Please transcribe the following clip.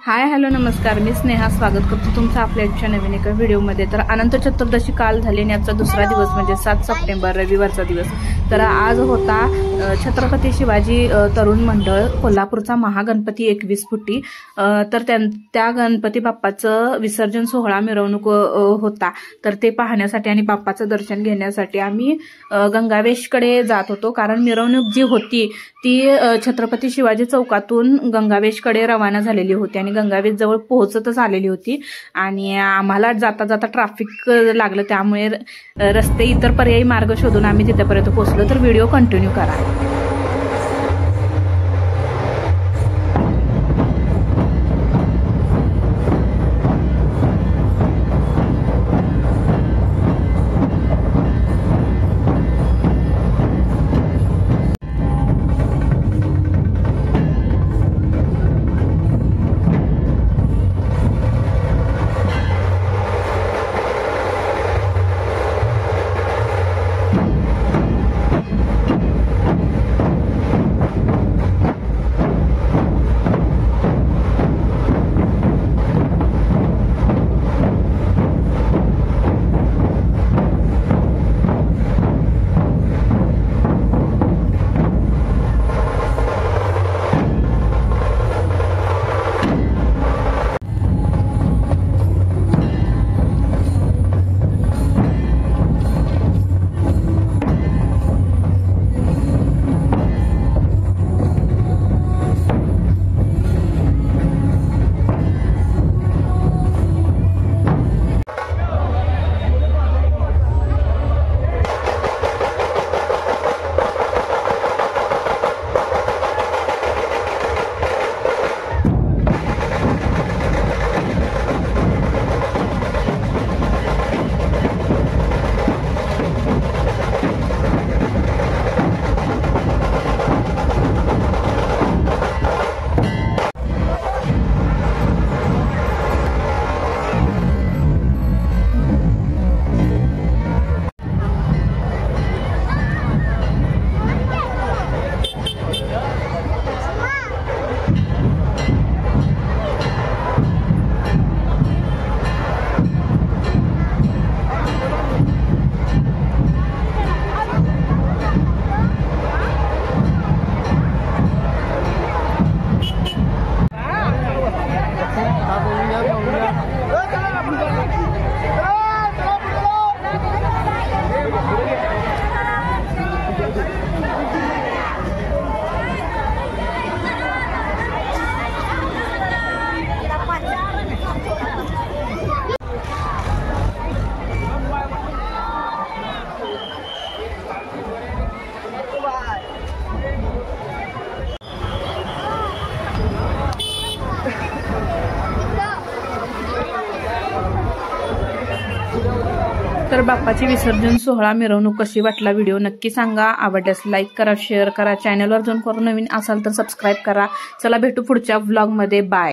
Hi hello नमस्कार, मी स्नेहा स्वागत करतो तुमचं आपल्या आजच्या नवीन एका व्हिडिओमध्ये। तर अनंत चतुर्दशी काल झाली आणि आजचा दुसरा दिवस म्हणजे 7 सप्टेंबर रविवारचा दिवस। तर आज होता छत्रपती शिवाजी तरुण मंडळ कोल्हापूरचा महागणपती 21 फुटी। तर त्या गणपती बाप्पाचं विसर्जन सोहळा मिरवणूक होता। तर ते पाहण्यासाठी आणि बाप्पाचं दर्शन घेण्यासाठी आम्ही गंगावेशकडे जात होतो, कारण मिरवणूक जी होती ती छत्रपती शिवाजी चौकातून गंगावेशकडे रवाना झालेली होती आणि गंगावेश जवळ पोहोचतच आलेली होती आणि आम्हाला जाता जाता ट्रॅफिक लागलं, त्यामुळे रस्ते इतर पर्यायी मार्ग शोधून आम्ही तिथेपर्यंत पोहोचलो। तर व्हिडिओ कंटिन्यू करा। तर बाप्पाची विसर्जन सोहळा मिरवणूक कशी वाटला व्हिडिओ नक्की सांगा। आवडल्यास लाईक करा, शेअर करा, चॅनलवर जर नवीन असाल तर सबस्क्राईब करा। चला भेटू पुढच्या व्लॉगमध्ये, बाय।